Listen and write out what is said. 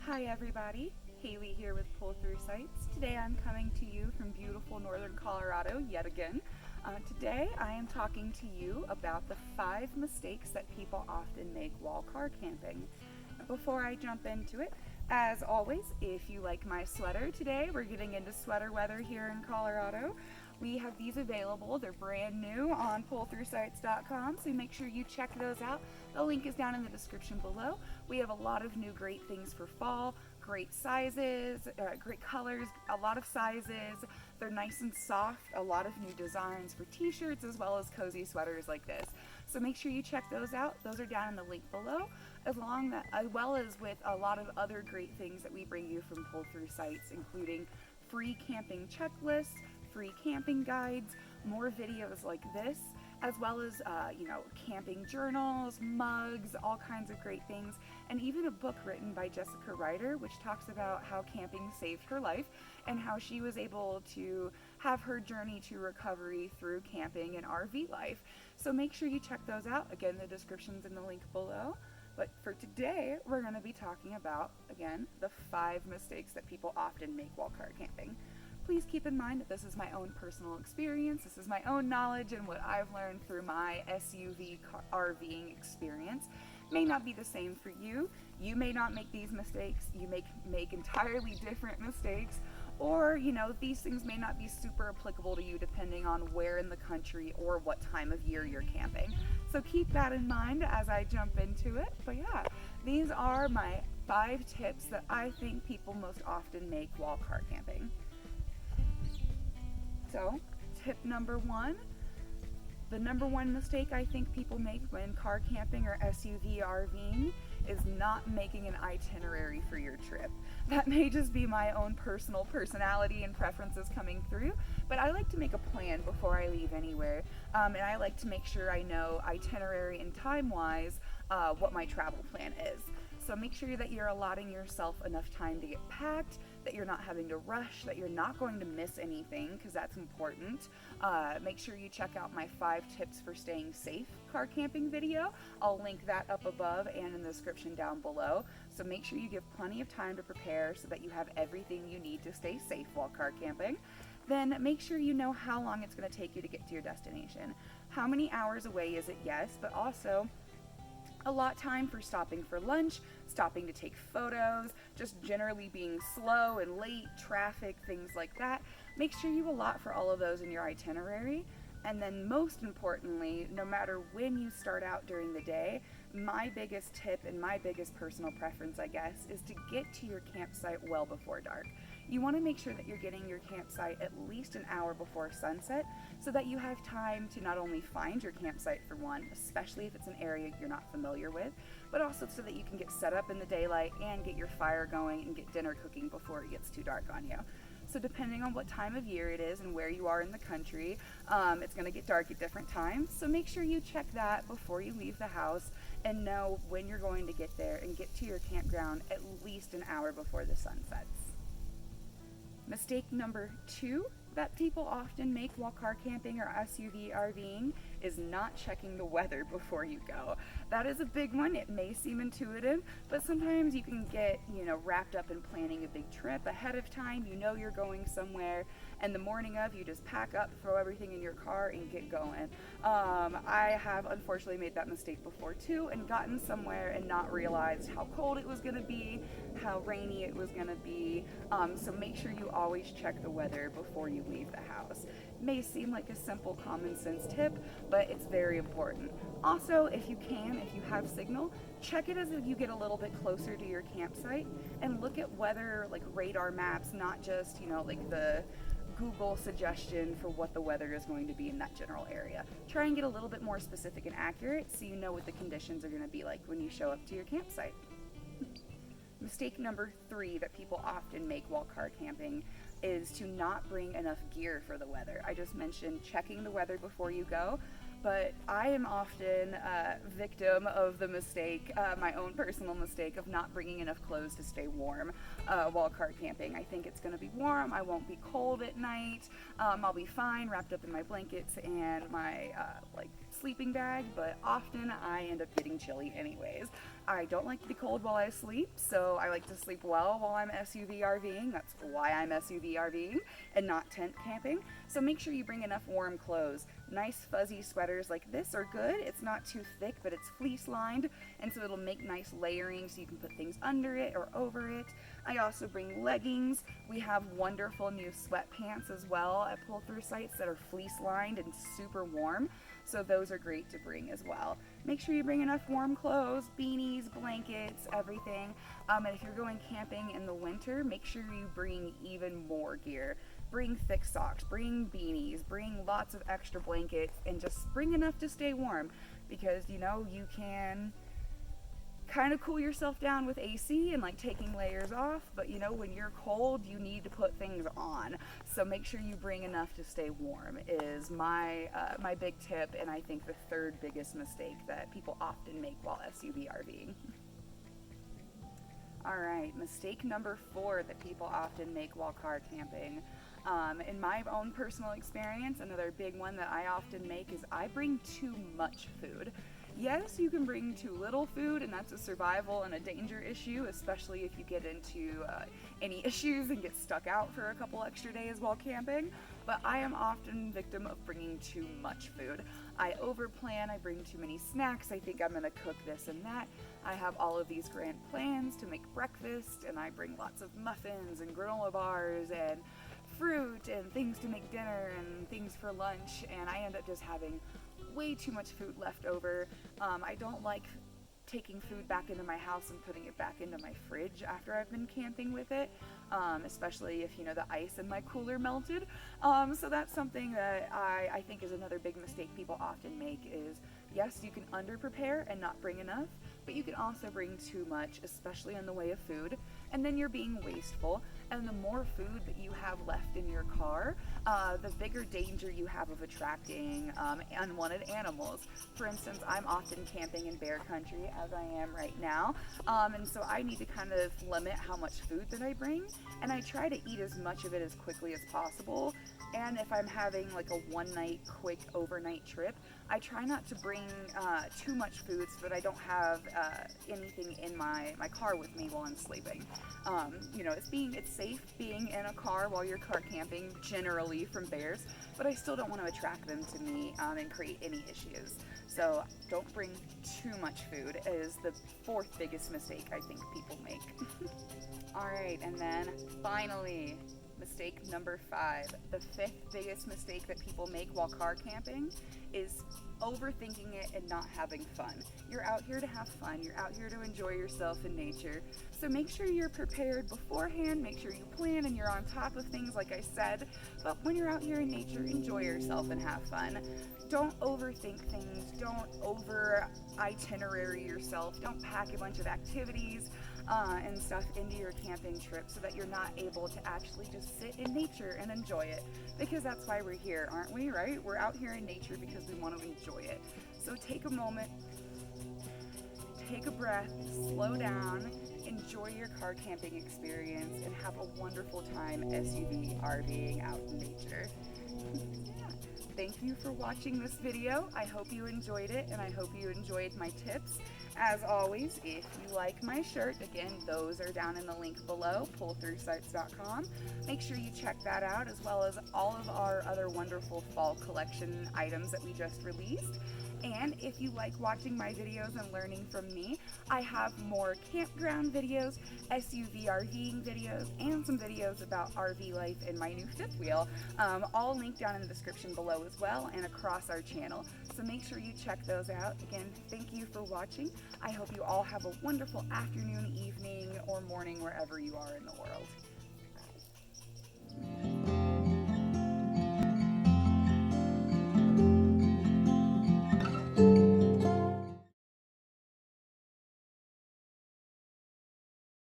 Hi everybody, Hailey here with Pull Through Sites. Today I'm coming to you from beautiful northern Colorado yet again. Today I am talking to you about the 5 mistakes that people often make while car camping. Before I jump into it, as always, if you like my sweater today, we're getting into sweater weather here in Colorado. We have these available. They're brand new on pullthroughsites.com, so make sure you check those out. The link is down in the description below. We have a lot of new great things for fall, great sizes, great colors, a lot of sizes. They're nice and soft, a lot of new designs for t-shirts as well as cozy sweaters like this. So make sure you check those out. Those are down in the link below, as well as with a lot of other great things that we bring you from Pull Through Sites, including free camping checklists, free camping guides, more videos like this, as well as camping journals, mugs, all kinds of great things, and even a book written by Jessica Ryder, which talks about how camping saved her life and how she was able to have her journey to recovery through camping and RV life. So make sure you check those out. Again, the description's in the link below. But for today, we're going to be talking about, again, the 5 mistakes that people often make while car camping. Please keep in mind that this is my own personal experience, this is my own knowledge and what I've learned through my SUV RVing experience. May not be the same for you. You may not make these mistakes, you may make entirely different mistakes, or these things may not be super applicable to you depending on where in the country or what time of year you're camping. So keep that in mind as I jump into it. But yeah, these are my 5 tips that I think people most often make while car camping. So, tip number 1, the number 1 mistake I think people make when car camping or SUV RVing is not making an itinerary for your trip. That may just be my own personal personality and preferences coming through, but I like to make a plan before I leave anywhere, and I like to make sure I know itinerary and time-wise what my travel plan is. So make sure that you're allotting yourself enough time to get packed, that you're not having to rush, that you're not going to miss anything, because that's important. Make sure you check out my 5 tips for staying safe car camping video. I'll link that up above and in the description down below. So make sure you give plenty of time to prepare so that you have everything you need to stay safe while car camping. Then make sure you know how long it's going to take you to get to your destination. How many hours away is it? Yes, but also allot time for stopping for lunch, stopping to take photos, just generally being slow and late, traffic, things like that. Make sure you allot for all of those in your itinerary. And then most importantly, no matter when you start out during the day, my biggest tip and my biggest personal preference, I guess, is to get to your campsite well before dark. You want to make sure that you're getting your campsite at least an hour before sunset so that you have time to not only find your campsite for one, especially if it's an area you're not familiar with, but also so that you can get set up in the daylight and get your fire going and get dinner cooking before it gets too dark on you. So depending on what time of year it is and where you are in the country, it's going to get dark at different times. So make sure you check that before you leave the house and know when you're going to get there and get to your campground at least an hour before the sun sets. Mistake number 2 that people often make while car camping or SUV RVing is not checking the weather before you go. That is a big one. It may seem intuitive, but sometimes you can get, wrapped up in planning a big trip ahead of time. You know you're going somewhere, and the morning of, you just pack up, throw everything in your car, and get going. I have unfortunately made that mistake before too, and gotten somewhere and not realized how cold it was going to be, how rainy it was going to be. So make sure you always check the weather before you leave the house. It may seem like a simple common sense tip, but it's very important. Also, if you have signal, check it as you get a little bit closer to your campsite and look at weather like radar maps, not just, like the Google suggestion for what the weather is going to be in that general area. Try and get a little bit more specific and accurate so you know what the conditions are going to be like when you show up to your campsite. Mistake number 3 that people often make while car camping is to not bring enough gear for the weather. I just mentioned checking the weather before you go, but I am often a victim of the mistake, my own personal mistake of not bringing enough clothes to stay warm while car camping. I think it's going to be warm, I won't be cold at night, I'll be fine wrapped up in my blankets and my sleeping bag, but often I end up getting chilly anyways. I don't like to be cold while I sleep, so I like to sleep well while I'm SUV RVing. That's why I'm SUV RVing and not tent camping. So make sure you bring enough warm clothes. Nice fuzzy sweaters like this are good. It's not too thick, but it's fleece lined, and so it'll make nice layering so you can put things under it or over it. I also bring leggings. We have wonderful new sweatpants as well at pull-through sites that are fleece lined and super warm, so those are great to bring as well. Make sure you bring enough warm clothes, beanies, blankets, everything. And if you're going camping in the winter, make sure you bring even more gear. Bring thick socks, bring beanies, bring lots of extra blankets, and just bring enough to stay warm, because you know you can kind of cool yourself down with AC and like taking layers off, but you know when you're cold you need to put things on, so make sure you bring enough to stay warm is my big tip, and I think the third biggest mistake that people often make while SUV RVing. All right, mistake number 4 that people often make while car camping. In my own personal experience, another big one that I often make is I bring too much food. Yes, you can bring too little food, and that's a survival and a danger issue, especially if you get into any issues and get stuck out for a couple extra days while camping. But I am often victim of bringing too much food. I overplan, I bring too many snacks, I think I'm gonna cook this and that. I have all of these grand plans to make breakfast, and I bring lots of muffins and granola bars and fruit and things to make dinner and things for lunch, and I end up just having way too much food left over. I don't like taking food back into my house and putting it back into my fridge after I've been camping with it, especially if, you know, the ice in my cooler melted. So that's something that I think is another big mistake people often make is, yes, you can under prepare and not bring enough, but you can also bring too much, especially in the way of food, and then you're being wasteful. And the more food that you have left in your car, the bigger danger you have of attracting unwanted animals. For instance, I'm often camping in bear country, as I am right now, and so I need to kind of limit how much food that I bring, and I try to eat as much of it as quickly as possible. And if I'm having like a one-night quick overnight trip, I try not to bring too much food so that I don't have anything in my car with me while I'm sleeping. You know, it's safe being in a car while you're car camping generally from bears, but I still don't want to attract them to me and create any issues. So don't bring too much food is the 4th biggest mistake I think people make. All right, and then finally, mistake number 5. The 5th biggest mistake that people make while car camping is overthinking it and not having fun. You're out here to have fun. You're out here to enjoy yourself in nature. So make sure you're prepared beforehand. Make sure you plan and you're on top of things, like I said. But when you're out here in nature, enjoy yourself and have fun. Don't overthink things. Don't over itinerary yourself. Don't pack a bunch of activities and stuff into your camping trip so that you're not able to actually just sit in nature and enjoy it, because that's why we're here, aren't we, right? We're out here in nature because we want to enjoy it. So take a moment, take a breath, slow down, enjoy your car camping experience, and have a wonderful time SUV RVing out in nature. Thank you for watching this video. I hope you enjoyed it, and I hope you enjoyed my tips. As always, if you like my shirt, again, those are down in the link below, pullthroughsites.com. Make sure you check that out, as well as all of our other wonderful fall collection items that we just released. And if you like watching my videos and learning from me, I have more campground videos, SUV RVing videos, and some videos about RV life and my new fifth wheel, all linked down in the description below as well and across our channel. So make sure you check those out. Again, thank you for watching. I hope you all have a wonderful afternoon, evening, or morning wherever you are in the world.